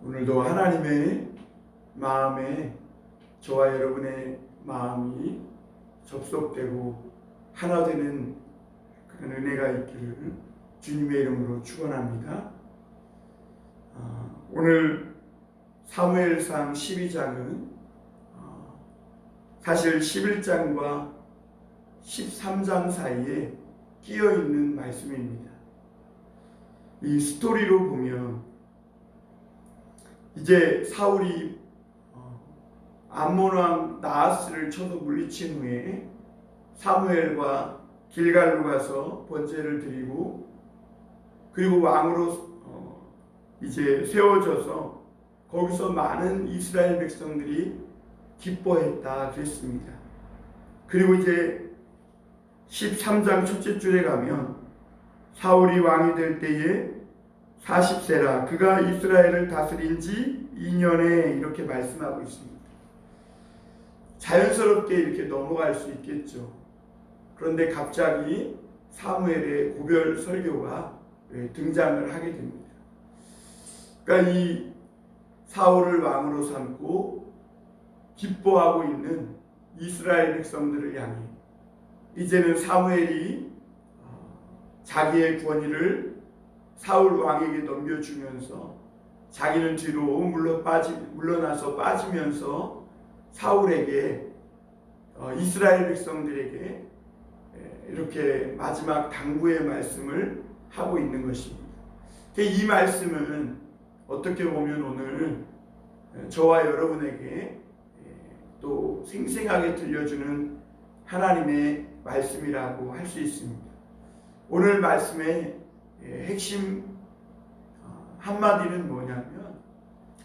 오늘도 하나님의 마음에 저와 여러분의 마음이 접속되고 하나 되는 그런 은혜가 있기를 주님의 이름으로 축원합니다. 오늘 사무엘상 12장은 사실 11장과 13장 사이에 끼어 있는 말씀입니다. 이 스토리로 보면 이제 사울이 암몬 왕 나하스를 쳐서 물리친 후에 사무엘과 길갈로 가서 번제를 드리고 그리고 왕으로 이제 세워져서 거기서 많은 이스라엘 백성들이 기뻐했다 그랬습니다. 그리고 이제 13장 첫째 줄에 가면 사울이 왕이 될 때에 40세라 그가 이스라엘을 다스린 지 2년에 이렇게 말씀하고 있습니다. 자연스럽게 이렇게 넘어갈 수 있겠죠. 그런데 갑자기 사무엘의 고별 설교가 등장을 하게 됩니다. 그러니까 이 사울을 왕으로 삼고 기뻐하고 있는 이스라엘 백성들을 향해 이제는 사무엘이 자기의 권위를 사울 왕에게 넘겨주면서 자기는 뒤로 물러나서 빠지면서 사울에게 이스라엘 백성들에게 이렇게 마지막 당부의 말씀을 하고 있는 것입니다. 이 말씀은 어떻게 보면 오늘 저와 여러분에게 또 생생하게 들려주는 하나님의 말씀이라고 할 수 있습니다. 오늘 말씀의 핵심 한마디는 뭐냐면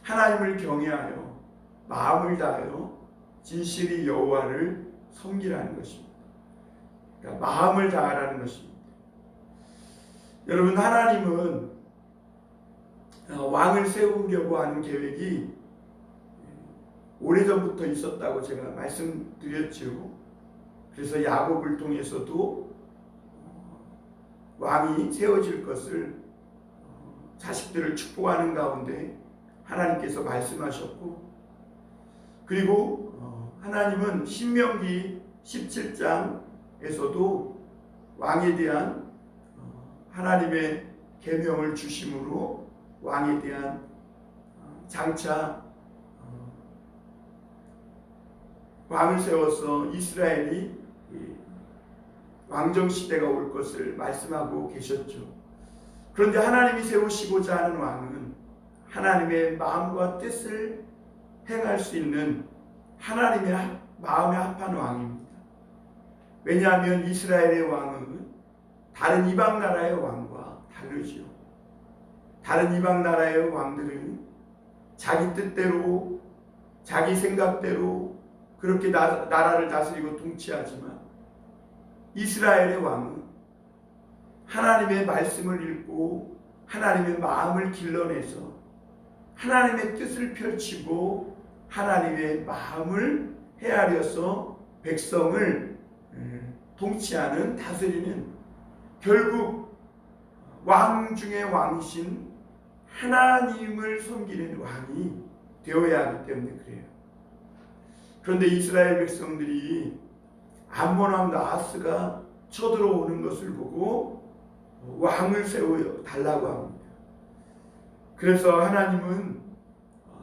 하나님을 경외하여 마음을 다하여 진실이 여호와를 섬기라는 것입니다. 그러니까 마음을 다하라는 것입니다. 여러분, 하나님은 왕을 세우려고 하는 계획이 오래전부터 있었다고 제가 말씀드렸죠. 그래서 야곱을 통해서도 왕이 세워질 것을 자식들을 축복하는 가운데 하나님께서 말씀하셨고, 그리고 하나님은 신명기 17장에서도 왕에 대한 하나님의 계명을 주심으로 왕에 대한 장차 왕을 세워서 이스라엘이 왕정시대가 올 것을 말씀하고 계셨죠. 그런데 하나님이 세우시고자 하는 왕은 하나님의 마음과 뜻을 행할 수 있는 하나님의 마음에 합한 왕입니다. 왜냐하면 이스라엘의 왕은 다른 이방 나라의 왕과 다르죠. 다른 이방 나라의 왕들은 자기 뜻대로 자기 생각대로 그렇게 나라를 다스리고 통치하지만 이스라엘의 왕은 하나님의 말씀을 읽고 하나님의 마음을 길러내서 하나님의 뜻을 펼치고 하나님의 마음을 헤아려서 백성을 통치하는, 다스리는, 결국 왕 중의 왕이신 하나님을 섬기는 왕이 되어야 하기 때문에 그래요. 그런데 이스라엘 백성들이 암몬 왕 나하스가 쳐들어오는 것을 보고 왕을 세워 달라고 합니다. 그래서 하나님은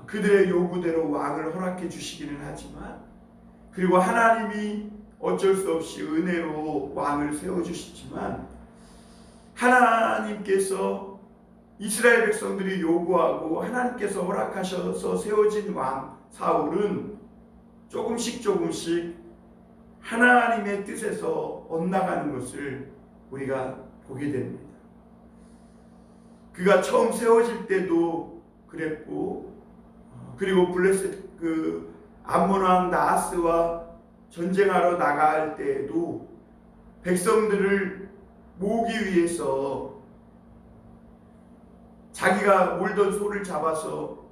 그들의 요구대로 왕을 허락해 주시기는 하지만, 그리고 하나님이 어쩔 수 없이 은혜로 왕을 세워주시지만, 하나님께서 이스라엘 백성들이 요구하고 하나님께서 허락하셔서 세워진 왕 사울은 조금씩 하나님의 뜻에서 엇나가는 것을 우리가 보게 됩니다. 그가 처음 세워질 때도 그랬고, 그리고 암몬 왕 나하스와 전쟁하러 나갈 때에도 백성들을 모으기 위해서 자기가 몰던 소를 잡아서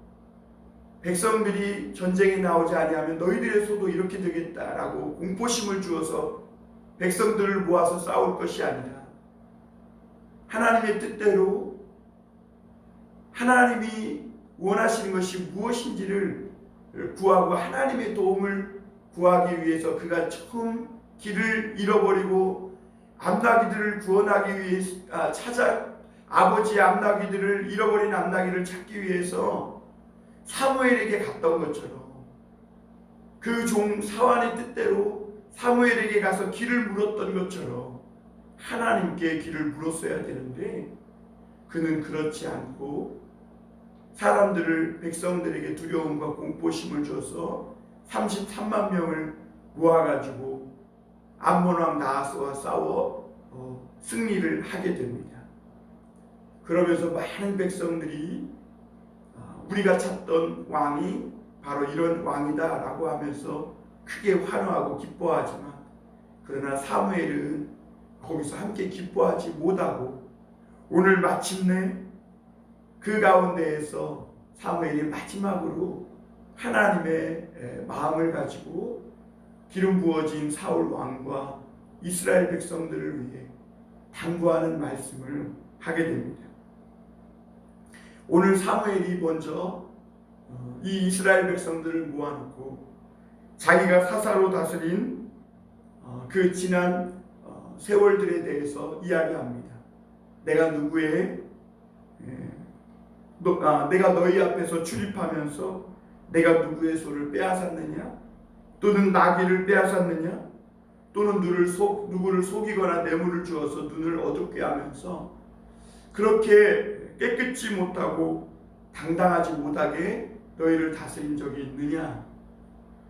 백성들이 전쟁에 나오지 아니하면 너희들의 소도 이렇게 되겠다라고 공포심을 주어서 백성들을 모아서 싸울 것이 아니라 하나님의 뜻대로 하나님이 원하시는 것이 무엇인지를 구하고 하나님의 도움을 구하기 위해서 그가 처음 길을 잃어버리고 암나귀들을 구원하기 위해 아버지의 암나귀들을 잃어버린 암나귀를 찾기 위해서 사무엘에게 갔던 것처럼 그 종 사완의 뜻대로 사무엘에게 가서 길을 물었던 것처럼 하나님께 길을 물었어야 되는데 그는 그렇지 않고 백성들에게 두려움과 공포심을 줘서 33만 명을 모아가지고 암몬 왕 나하스와 싸워 승리를 하게 됩니다. 그러면서 많은 백성들이 우리가 찾던 왕이 바로 이런 왕이다 라고 하면서 크게 환호하고 기뻐하지만 그러나 사무엘은 거기서 함께 기뻐하지 못하고 오늘 마침내 그 가운데에서 사무엘이 마지막으로 하나님의 마음을 가지고 기름 부어진 사울 왕과 이스라엘 백성들을 위해 당부하는 말씀을 하게 됩니다. 오늘 사무엘이 먼저 이 이스라엘 백성들을 모아놓고 자기가 사사로 다스린 그 지난 세월들에 대해서 이야기합니다. 내가 너희 앞에서 출입하면서 내가 누구의 소를 빼앗았느냐? 또는 나귀를 빼앗았느냐? 또는 누구를 속이거나 뇌물을 주어서 눈을 어둡게 하면서 그렇게 깨끗지 못하고 당당하지 못하게 너희를 다스린 적이 있느냐?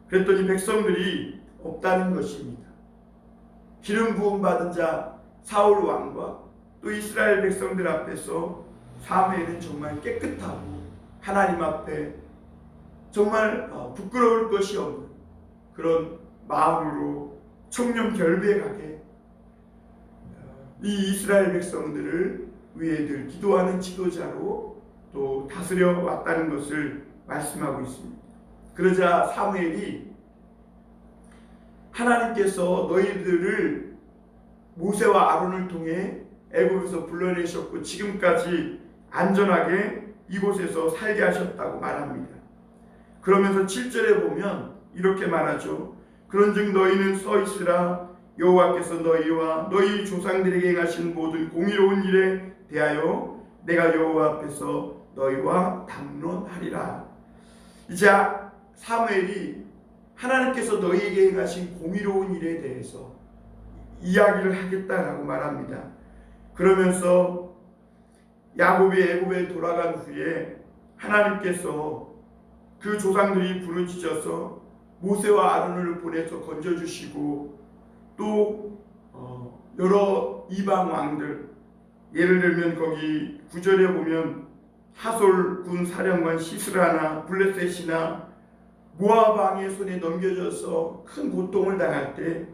그랬더니 백성들이 없다는 것입니다. 기름 부음 받은 자 사울 왕과 또 이스라엘 백성들 앞에서 사무엘은 정말 깨끗하고 하나님 앞에 정말 부끄러울 것이 없는 그런 마음으로 청렴결백하게 이 이스라엘 백성들을 위해 늘 기도하는 지도자로 또 다스려 왔다는 것을 말씀하고 있습니다. 그러자 사무엘이 하나님께서 너희들을 모세와 아론을 통해 애굽에서 불러내셨고 지금까지 안전하게 이곳에서 살게 하셨다고 말합니다. 그러면서 7절에 보면 이렇게 말하죠. 그런즉 너희는 서 있으라. 여호와께서 너희와 너희 조상들에게 행하신 모든 공의로운 일에 대하여 내가 여호와 앞에서 너희와 담론하리라. 이제 사무엘이 하나님께서 너희에게 행하신 공의로운 일에 대해서 이야기를 하겠다라고 말합니다. 그러면서 야곱이 애굽에 돌아간 후에 하나님께서 그 조상들이 부르짖어서 모세와 아론을 보내서 건져주시고 또 여러 이방 왕들, 예를 들면 거기 9절에 보면 하솔 군 사령관 시스라나 블레셋이나 모압 왕의 손에 넘겨져서 큰 고통을 당할 때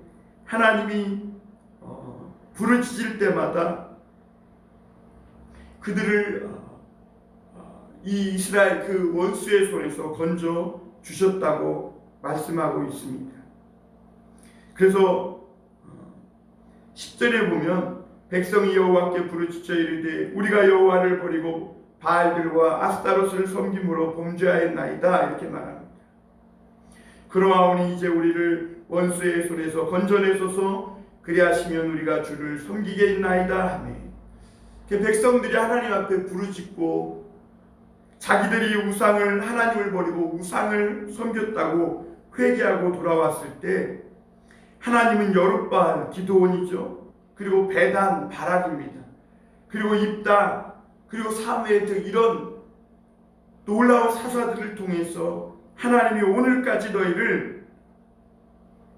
하나님이 부르짖을 때마다 그들을 이 이스라엘 그 원수의 손에서 건져 주셨다고 말씀하고 있습니다. 그래서 10절에 보면 백성이 여호와께 부르짖어 이르되 우리가 여호와를 버리고 바알들과 아스타롯을 섬김으로 범죄하였나이다 이렇게 말합니다. 그러하오니 이제 우리를 원수의 손에서 건져내소서 그리하시면 우리가 주를 섬기겠나이다 하매 백성들이 하나님 앞에 부르짖고 자기들이 하나님을 버리고 우상을 섬겼다고 회개하고 돌아왔을 때 하나님은 여룻바알 기드온이죠. 그리고 베단 바락입니다. 그리고 입다 그리고 사무엘 등 이런 놀라운 사사들을 통해서 하나님이 오늘까지 너희를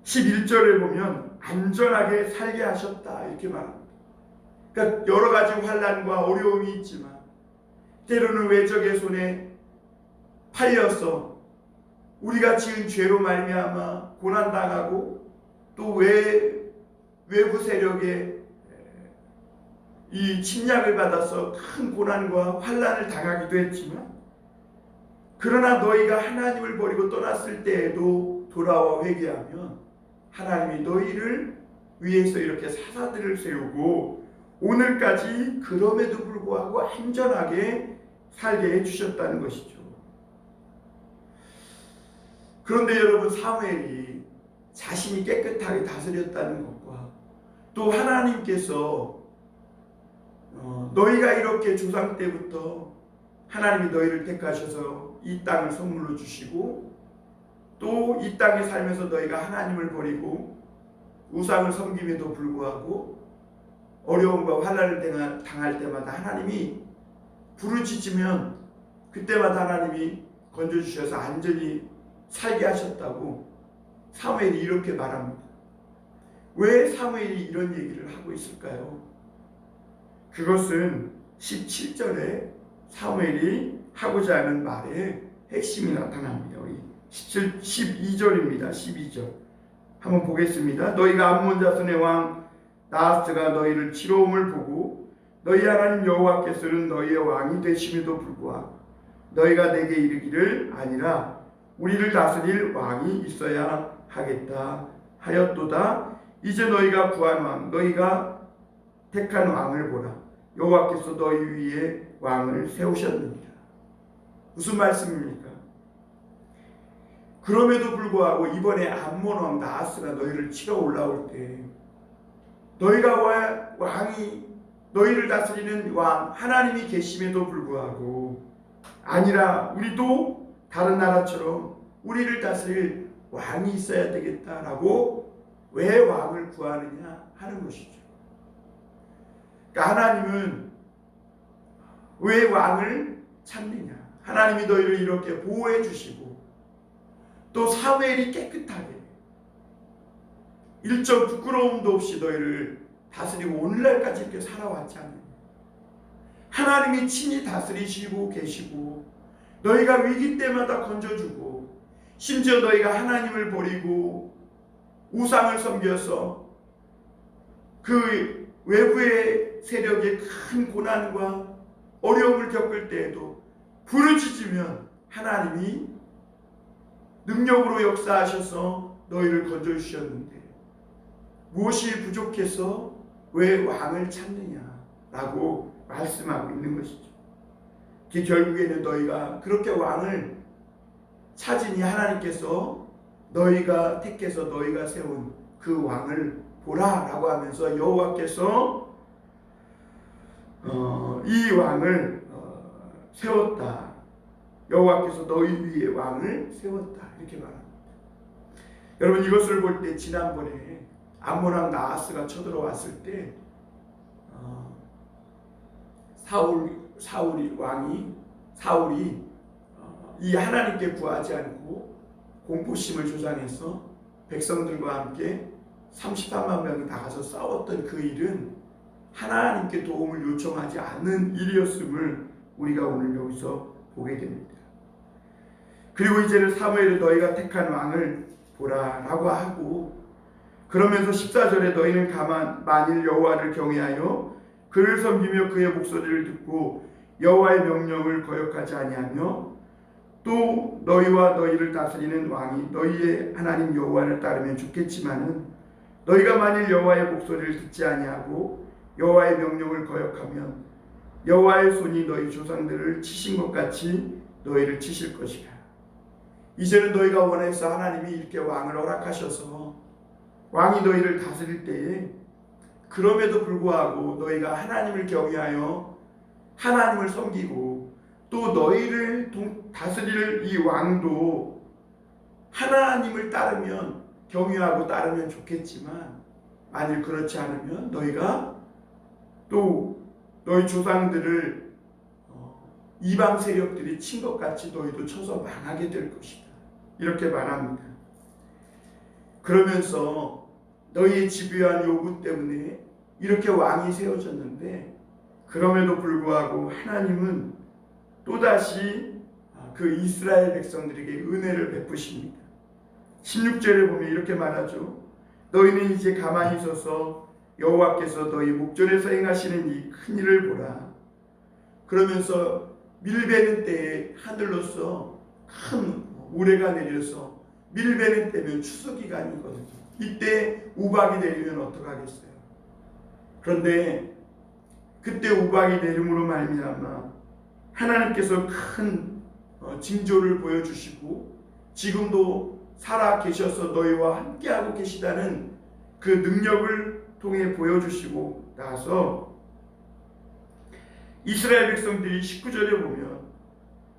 11절에 보면 안전하게 살게 하셨다 이렇게 말합니다. 그러니까 여러 가지 환난과 어려움이 있지만 때로는 외적의 손에 팔려서 우리가 지은 죄로 말미암아 고난당하고 또 외부 세력의 이 침략을 받아서 큰 고난과 환난을 당하기도 했지만 그러나 너희가 하나님을 버리고 떠났을 때에도 돌아와 회개하면 하나님이 너희를 위해서 이렇게 사사들을 세우고 오늘까지 그럼에도 불구하고 안전하게 살게 해주셨다는 것이죠. 그런데 여러분, 사무엘이 자신이 깨끗하게 다스렸다는 것과 또 하나님께서 너희가 이렇게 조상 때부터 하나님이 너희를 택하셔서 이 땅을 선물로 주시고 또 이 땅에 살면서 너희가 하나님을 버리고 우상을 섬김에도 불구하고 어려움과 환난을 당할 때마다 하나님이 부르짖으면 그때마다 하나님이 건져주셔서 안전히 살게 하셨다고 사무엘이 이렇게 말합니다. 왜 사무엘이 이런 얘기를 하고 있을까요? 그것은 17절에 사무엘이 하고자 하는 말의 핵심이 나타납니다. 12절입니다. 12절 한번 보겠습니다. 너희가 암몬 자손의 왕 나하스가 너희를 치러옴을 보고 너희 하나님 여호와께서는 너희의 왕이 되심에도 불구하고 너희가 내게 이르기를 아니라 우리를 다스릴 왕이 있어야 하겠다 하였도다. 이제 너희가 구한 왕 너희가 택한 왕을 보라. 여호와께서 너희 위에 왕을 세우셨느니라. 무슨 말씀입니까? 그럼에도 불구하고 이번에 암몬 왕 나하스가 너희를 치러 올라올 때 너희가 왕이 너희를 다스리는 왕 하나님이 계심에도 불구하고 아니라 우리도 다른 나라처럼 우리를 다스릴 왕이 있어야 되겠다라고 왜 왕을 구하느냐 하는 것이죠. 그러니까 하나님은 왜 왕을 찾느냐? 하나님이 너희를 이렇게 보호해 주시고 또 사무엘이 깨끗하게 일점 부끄러움도 없이 너희를 다스리고 오늘날까지 이렇게 살아왔지 않느냐. 하나님이 친히 다스리시고 계시고 너희가 위기 때마다 건져주고 심지어 너희가 하나님을 버리고 우상을 섬겨서 그 외부의 세력의 큰 고난과 어려움을 겪을 때에도 부르짖으면 하나님이 능력으로 역사하셔서 너희를 건져주셨는데 무엇이 부족해서 왜 왕을 찾느냐라고 말씀하고 있는 것이죠. 결국에는 너희가 그렇게 왕을 찾으니 하나님께서 너희가 택해서 너희가 세운 그 왕을 보라라고 하면서 여호와께서 이 왕을 세웠다. 여호와께서 너희 위에 왕을 세웠다. 이렇게 말합니다. 여러분, 이것을 볼 때 지난번에 암몬 왕 나하스가 쳐들어왔을 때 사울이 이 하나님께 구하지 않고 공포심을 조장해서 백성들과 함께 33만 명이 나가서 싸웠던 그 일은 하나님께 도움을 요청하지 않는 일이었음을 우리가 오늘 여기서 보게 됩니다. 그리고 이제는 사무엘이 너희가 택한 왕을 보라라고 하고 그러면서 14절에 너희는 만일 여호와를 경외하여 그를 섬기며 그의 목소리를 듣고 여호와의 명령을 거역하지 아니하며 또 너희와 너희를 다스리는 왕이 너희의 하나님 여호와를 따르면 좋겠지만은 너희가 만일 여호와의 목소리를 듣지 아니하고 여호와의 명령을 거역하면 여호와의 손이 너희 조상들을 치신 것 같이 너희를 치실 것이라. 이제는 너희가 원해서 하나님이 이렇게 왕을 허락하셔서 왕이 너희를 다스릴 때에 그럼에도 불구하고 너희가 하나님을 경외하여 하나님을 섬기고 또 너희를 다스릴 이 왕도 하나님을 따르면 경외하고 따르면 좋겠지만 만일 그렇지 않으면 너희가 또 너희 조상들을 이방 세력들이 친 것 같이 너희도 쳐서 망하게 될 것이다. 이렇게 말합니다. 그러면서 너희의 집요한 요구 때문에 이렇게 왕이 세워졌는데 그럼에도 불구하고 하나님은 또다시 그 이스라엘 백성들에게 은혜를 베푸십니다. 16절에 보면 이렇게 말하죠. 너희는 이제 가만히 있어서 여호와께서 너희 목전에서 행하시는 이 큰 일을 보라. 그러면서 밀베는 때에 하늘로서 큰 우레가 내려서 밀베는 때면 추수기간이거든요. 이때 우박이 내리면 어떡하겠어요? 그런데 그때 우박이 내림으로 말미암아 하나님께서 큰 징조를 보여주시고 지금도 살아 계셔서 너희와 함께하고 계시다는 그 능력을 통해 보여주시고 나서 이스라엘 백성들이 19절에 보면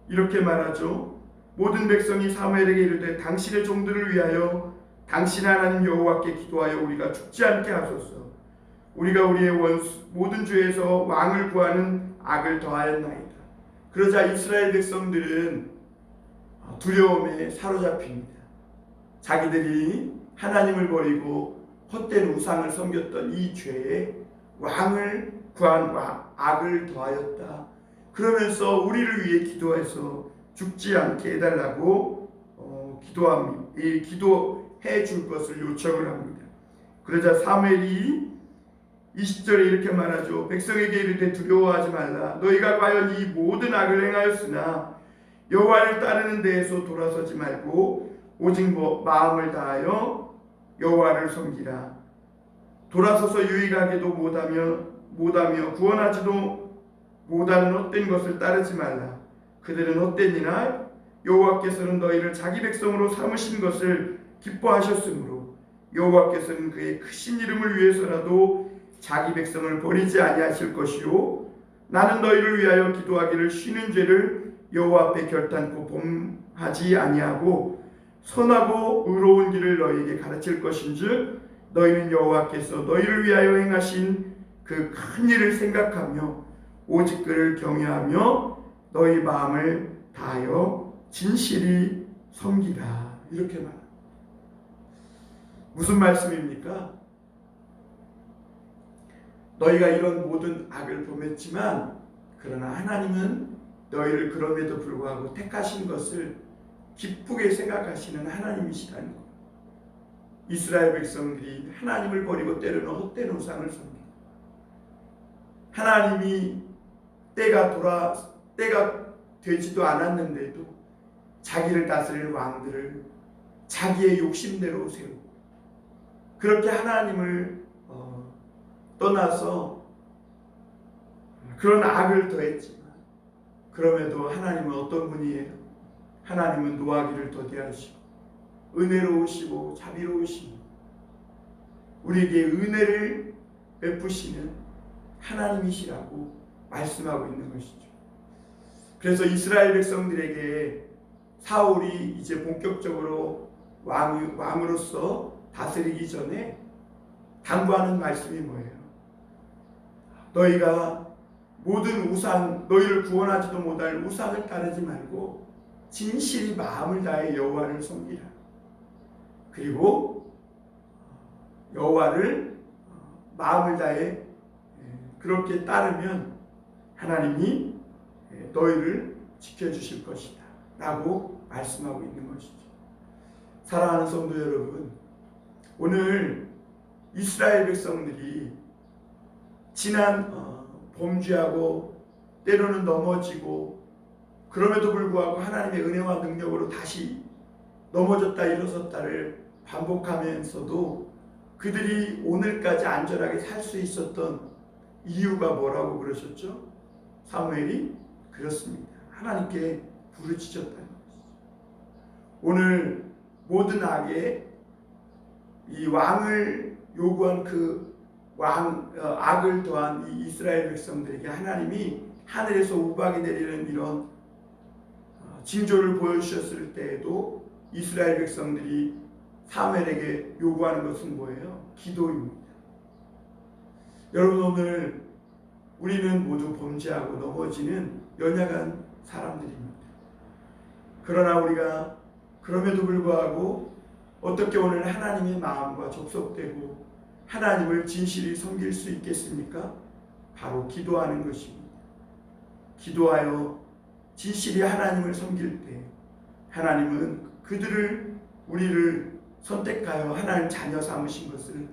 이렇게 말하죠. 모든 백성이 사무엘에게 이르되 당신의 종들을 위하여 당신 하나님 여호와께 기도하여 우리가 죽지 않게 하소서. 우리가 우리의 원수 모든 주에서 왕을 구하는 악을 더하였나이다. 그러자 이스라엘 백성들은 두려움에 사로잡힙니다. 자기들이 하나님을 버리고 헛된 우상을 섬겼던 이 죄에 왕을 구한 악을 더하였다. 그러면서 우리를 위해 기도해서 죽지 않게 해달라고 기도해 줄 것을 요청을 합니다. 그러자 사무엘이 20절에 이렇게 말하죠. 백성에게 이르되 두려워하지 말라. 너희가 과연 이 모든 악을 행하였으나 여호와를 따르는 데에서 돌아서지 말고 오직 마음을 다하여 여호와를 섬기라. 돌아서서 유익하게도 못하며 구원하지도 못하는 헛된 것을 따르지 말라. 그들은 헛되니나 여호와께서는 너희를 자기 백성으로 삼으신 것을 기뻐하셨으므로 여호와께서는 그의 크신 이름을 위해서라도 자기 백성을 버리지 아니하실 것이요 나는 너희를 위하여 기도하기를 쉬는 죄를 여호와 앞에 결단코 범하지 아니하고 선하고 의로운 길을 너희에게 가르칠 것인즉 너희는 여호와께서 너희를 위하여 행하신 그 큰 일을 생각하며 오직 그를 경외하며 너희 마음을 다하여 진실이 섬기라. 이렇게 말합니다. 무슨 말씀입니까? 너희가 이런 모든 악을 범했지만 그러나 하나님은 너희를 그럼에도 불구하고 택하신 것을 기쁘게 생각하시는 하나님이시라는 것. 이스라엘 백성들이 하나님을 버리고 때로는 헛된 우상을 섬깁니다. 하나님이 때가 되지도 않았는데도 자기를 다스릴 왕들을 자기의 욕심대로 세우고 그렇게 하나님을 떠나서 그런 악을 더했지만 그럼에도 하나님은 어떤 분이에요? 하나님은 노하기를 더디하시고 은혜로우시고 자비로우시고 우리에게 은혜를 베푸시는 하나님이시라고 말씀하고 있는 것이죠. 그래서 이스라엘 백성들에게 사울이 이제 본격적으로 왕으로서 다스리기 전에 당부하는 말씀이 뭐예요? 너희가 모든 우상, 너희를 구원하지도 못할 우상을 따르지 말고 진실이 마음을 다해 여호와를 섬기라. 그리고 여호와를 마음을 다해 그렇게 따르면 하나님이 너희를 지켜주실 것이다 라고 말씀하고 있는 것이죠. 사랑하는 성도 여러분, 오늘 이스라엘 백성들이 지난 범죄하고 때로는 넘어지고 그럼에도 불구하고 하나님의 은혜와 능력으로 다시 넘어졌다 일어섰다를 반복하면서도 그들이 오늘까지 안전하게 살 수 있었던 이유가 뭐라고 그러셨죠? 사무엘이 그렇습니다. 하나님께 부르짖었다는 것이죠. 오늘 모든 악에 이 왕을 요구한 그 악을 더한 이 이스라엘 백성들에게 하나님이 하늘에서 우박이 내리는 이런 징조를 보여주셨을 때에도 이스라엘 백성들이 사무엘에게 요구하는 것은 뭐예요? 기도입니다. 여러분, 오늘 우리는 모두 범죄하고 넘어지는 연약한 사람들입니다. 그러나 우리가 그럼에도 불구하고 어떻게 오늘 하나님의 마음과 접속되고 하나님을 진실히 섬길 수 있겠습니까? 바로 기도하는 것입니다. 기도하여 진실히 하나님을 섬길 때 하나님은 우리를 선택하여 하나님 자녀 삼으신 것을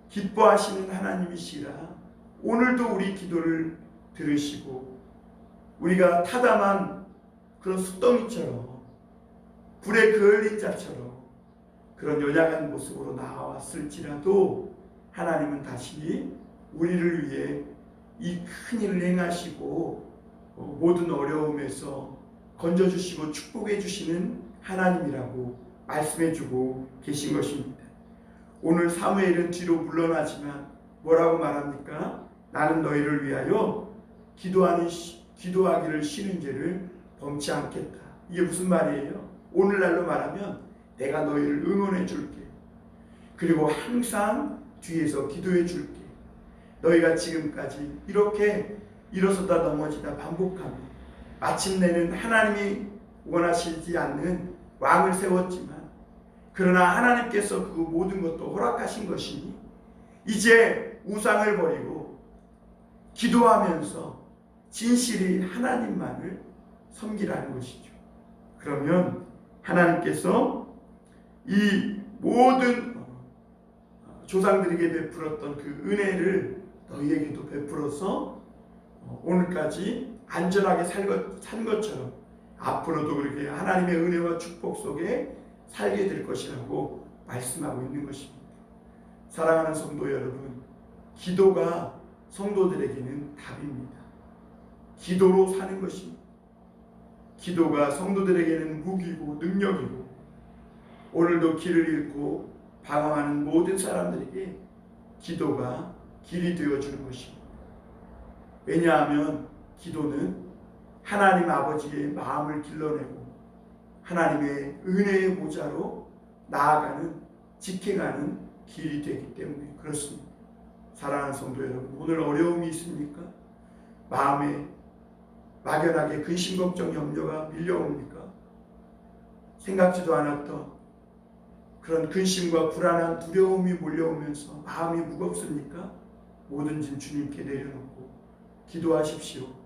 기뻐하시는 하나님이시라 오늘도 우리 기도를 들으시고 우리가 타담한 그런 숫덩이처럼 불에 그을린 자처럼 그런 연약한 모습으로 나왔을지라도 하나님은 다시 우리를 위해 이 큰 일을 행하시고 모든 어려움에서 건져주시고 축복해 주시는 하나님이라고 말씀해주고 계신 것입니다. 오늘 사무엘은 뒤로 물러나지만 뭐라고 말합니까? 나는 너희를 위하여 기도하기를 쉬는 죄를 범치 않겠다. 이게 무슨 말이에요? 오늘날로 말하면 내가 너희를 응원해 줄게. 그리고 항상 뒤에서 기도해 줄게. 너희가 지금까지 이렇게 일어서다 넘어지다 반복하며 마침내는 하나님이 원하시지 않는 왕을 세웠지만 그러나 하나님께서 그 모든 것도 허락하신 것이니 이제 우상을 버리고 기도하면서 진실이 하나님만을 섬기라는 것이죠. 그러면 하나님께서 이 모든 조상들에게 베풀었던 그 은혜를 너희에게도 베풀어서 오늘까지 안전하게 산 것처럼 앞으로도 그렇게 하나님의 은혜와 축복 속에 살게 될 것이라고 말씀하고 있는 것입니다. 사랑하는 성도 여러분, 기도가 성도들에게는 답입니다. 기도로 사는 것입니다. 기도가 성도들에게는 무기고 능력이고 오늘도 길을 잃고 방황하는 모든 사람들에게 기도가 길이 되어주는 것입니다. 왜냐하면 기도는 하나님 아버지의 마음을 길러내고 하나님의 은혜의 보좌로 나아가는 지켜가는 길이 되기 때문에 그렇습니다. 사랑하는 성도 여러분, 오늘 어려움이 있습니까? 마음에 막연하게 근심 걱정 염려가 밀려옵니까? 생각지도 않았던 그런 근심과 불안한 두려움이 몰려오면서 마음이 무겁습니까? 뭐든지 주님께 내려놓고 기도하십시오.